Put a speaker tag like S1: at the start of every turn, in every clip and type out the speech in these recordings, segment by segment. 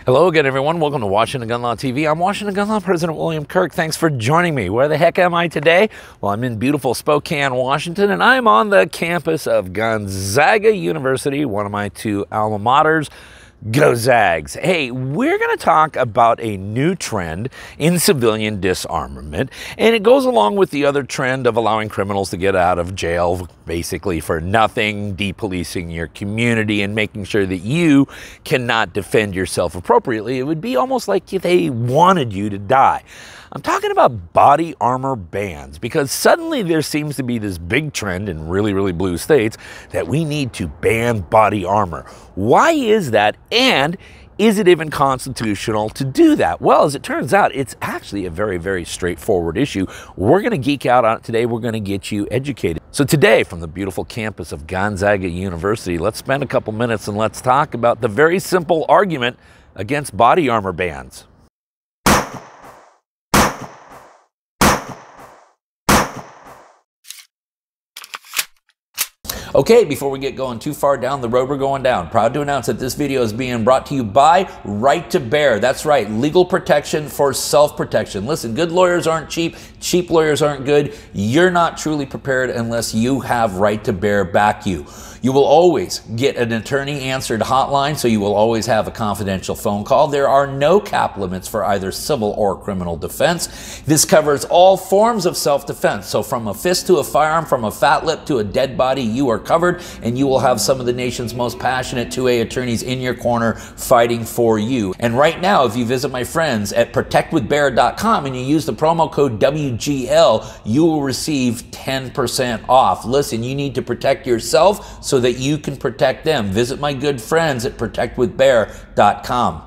S1: Hello again, everyone. Welcome to Washington Gun Law TV. I'm Washington Gun Law President William Kirk. Thanks for joining me. Where the heck am I today? Well, I'm in beautiful Spokane, Washington, and I'm on the campus of Gonzaga University, one of my two alma maters. Go Zags. Hey, we're going to talk about a new trend in civilian disarmament, and it goes along with the other trend of allowing criminals to get out of jail basically for nothing, depolicing your community and making sure that you cannot defend yourself appropriately. It would be almost like if they wanted you to die. I'm talking about body armor bans because suddenly there seems to be this big trend in really blue states that we need to ban body armor. Why is that? And is it even constitutional to do that? Well, as it turns out, it's actually a very straightforward issue. We're going to geek out on it today. We're going to get you educated. So today, from the beautiful campus of Gonzaga University, let's spend a couple minutes and let's talk about the very simple argument against body armor bans. Okay, before we get going too far down the road we're going down, proud to announce that this video is being brought to you by Right to Bear. That's right, legal protection for self-protection. Listen, good lawyers aren't cheap, cheap lawyers aren't good. You're not truly prepared unless you have Right to Bear back you. You will always get an attorney-answered hotline, so you will always have a confidential phone call. There are no cap limits for either civil or criminal defense. This covers all forms of self-defense. So from a fist to a firearm, from a fat lip to a dead body, you are covered, and you will have some of the nation's most passionate 2A attorneys in your corner fighting for you. And right now, if you visit my friends at protectwithbear.com and you use the promo code WGL, you will receive 10% off. Listen, you need to protect yourself so that you can protect them. Visit my good friends at protectwithbear.com.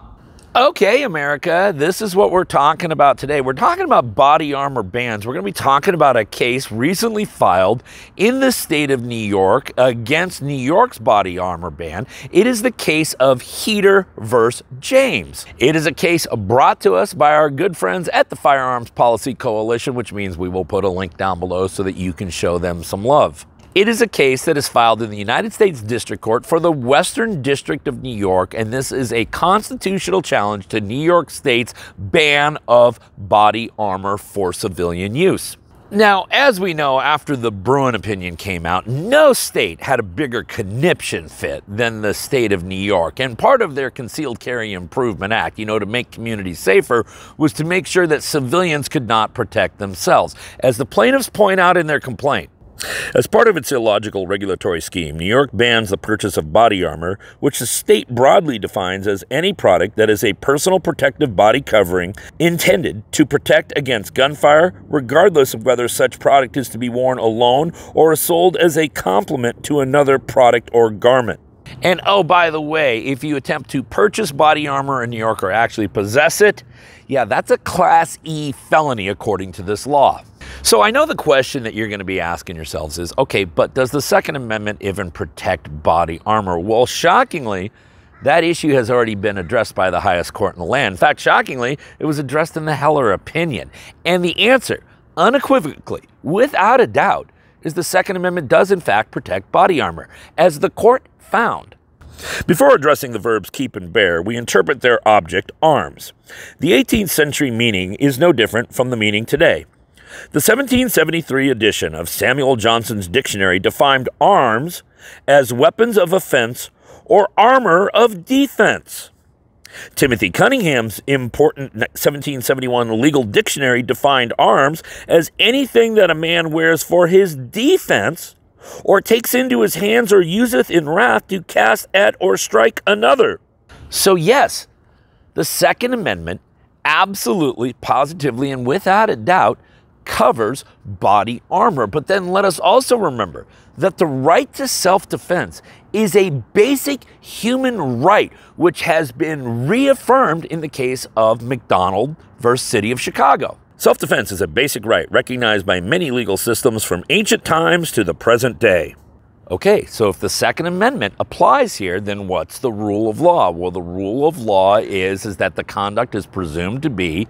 S1: Okay, America, this is what we're talking about today. We're talking about body armor bans. We're going to be talking about a case recently filed in the state of New York against New York's body armor ban. It is the case of Heater versus James. It is a case brought to us by our good friends at the Firearms Policy Coalition, which means we will put a link down below so that you can show them some love. It is a case that is filed in the United States District Court for the Western District of New York, and this is a constitutional challenge to New York State's ban of body armor for civilian use. Now, as we know, after the Bruin opinion came out, no state had a bigger conniption fit than the state of New York. And part of their Concealed Carry Improvement Act, to make communities safer, was to make sure that civilians could not protect themselves. As the plaintiffs point out in their complaint, as part of its illogical regulatory scheme, New York bans the purchase of body armor, which the state broadly defines as any product that is a personal protective body covering intended to protect against gunfire, regardless of whether such product is to be worn alone or is sold as a complement to another product or garment. And oh, by the way, if you attempt to purchase body armor in New York or actually possess it, yeah, that's a Class E felony according to this law. So I know the question that you're going to be asking yourselves is, okay, but does the Second Amendment even protect body armor? Well, shockingly, that issue has already been addressed by the highest court in the land. In fact, shockingly, it was addressed in the Heller opinion. And the answer, unequivocally, without a doubt, is the Second Amendment does in fact protect body armor, as the court found. Before addressing the verbs keep and bear, we interpret their object, arms. The 18th century meaning is no different from the meaning today. The 1773 edition of Samuel Johnson's dictionary defined arms as weapons of offense or armor of defense. Timothy Cunningham's important 1771 legal dictionary defined arms as anything that a man wears for his defense or takes into his hands or useth in wrath to cast at or strike another. So yes, the Second Amendment absolutely, positively, and without a doubt covers body armor. But then let us also remember that the right to self-defense is a basic human right, which has been reaffirmed in the case of McDonald versus City of Chicago. Self-defense is a basic right recognized by many legal systems from ancient times to the present day. Okay, so if the Second Amendment applies here, then what's the rule of law? Well, the rule of law is that the conduct is presumed to be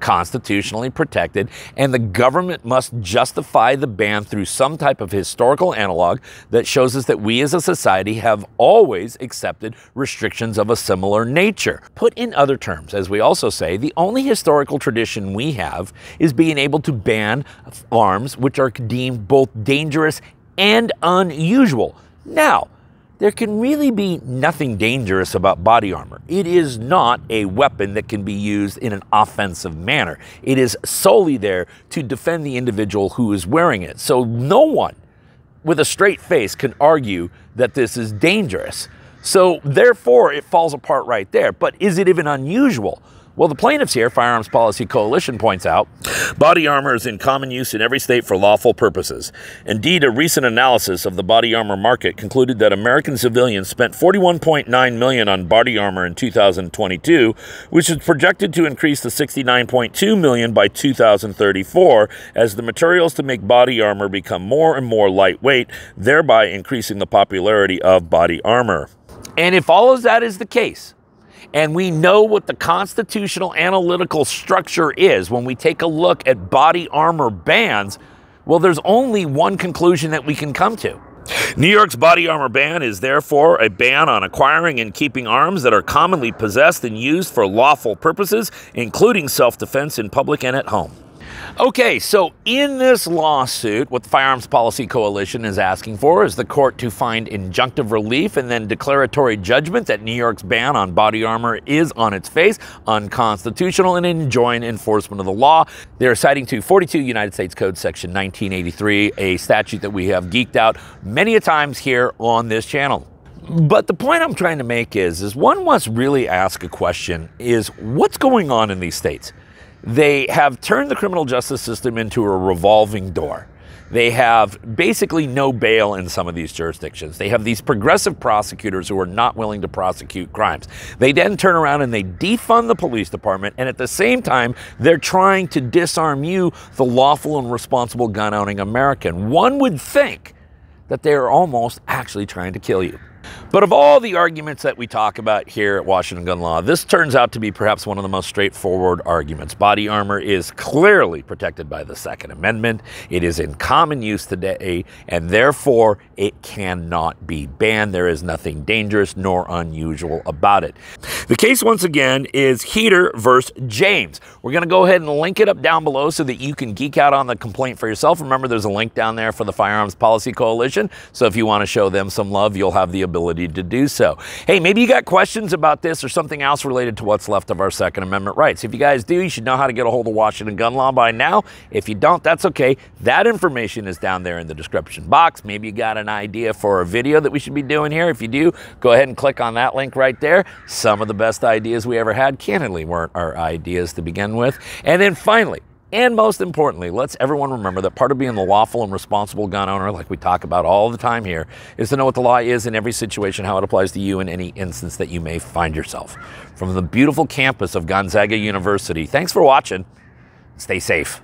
S1: constitutionally protected, and the government must justify the ban through some type of historical analog that shows us that we as a society have always accepted restrictions of a similar nature. Put in other terms, as we also say, the only historical tradition we have is being able to ban arms which are deemed both dangerous and unusual. Now, there can really be nothing dangerous about body armor. It is not a weapon that can be used in an offensive manner. It is solely there to defend the individual who is wearing it. So no one with a straight face can argue that this is dangerous. So therefore, it falls apart right there. But is it even unusual? Well, the plaintiffs here, Firearms Policy Coalition, points out, body armor is in common use in every state for lawful purposes. Indeed, a recent analysis of the body armor market concluded that American civilians spent $41.9 million on body armor in 2022, which is projected to increase to $69.2 million by 2034 as the materials to make body armor become more and more lightweight, thereby increasing the popularity of body armor. And if all of that is the case, and we know what the constitutional analytical structure is when we take a look at body armor bans, well, there's only one conclusion that we can come to. New York's body armor ban is therefore a ban on acquiring and keeping arms that are commonly possessed and used for lawful purposes, including self-defense in public and at home. Okay, so in this lawsuit, what the Firearms Policy Coalition is asking for is the court to find injunctive relief and then declaratory judgment that New York's ban on body armor is on its face unconstitutional and enjoin enforcement of the law. They're citing to 42 United States Code Section 1983, a statute that we have geeked out many a times here on this channel. But the point I'm trying to make is one must really ask a question is what's going on in these states? They have turned the criminal justice system into a revolving door. They have basically no bail in some of these jurisdictions. They have these progressive prosecutors who are not willing to prosecute crimes. They then turn around and they defund the police department, and at the same time, they're trying to disarm you, the lawful and responsible gun-owning American. One would think that they're almost actually trying to kill you. But of all the arguments that we talk about here at Washington Gun Law, this turns out to be perhaps one of the most straightforward arguments. Body armor is clearly protected by the Second Amendment. It is in common use today, and therefore it cannot be banned. There is nothing dangerous nor unusual about it. The case, once again, is Heater versus James. We're going to go ahead and link it up down below so that you can geek out on the complaint for yourself. Remember, there's a link down there for the Firearms Policy Coalition, so if you want to show them some love, you'll have the ability to do so. Hey, maybe you got questions about this or something else related to what's left of our Second Amendment rights. If you guys do, you should know how to get a hold of Washington Gun Law by now. If you don't, that's okay. That information is down there in the description box. Maybe you got an idea for a video that we should be doing here. If you do, go ahead and click on that link right there. Some of the best ideas we ever had, candidly, weren't our ideas to begin with. And then finally, and most importantly, let's everyone remember that part of being the lawful and responsible gun owner, like we talk about all the time here, is to know what the law is in every situation, how it applies to you in any instance that you may find yourself. From the beautiful campus of Gonzaga University, thanks for watching. Stay safe.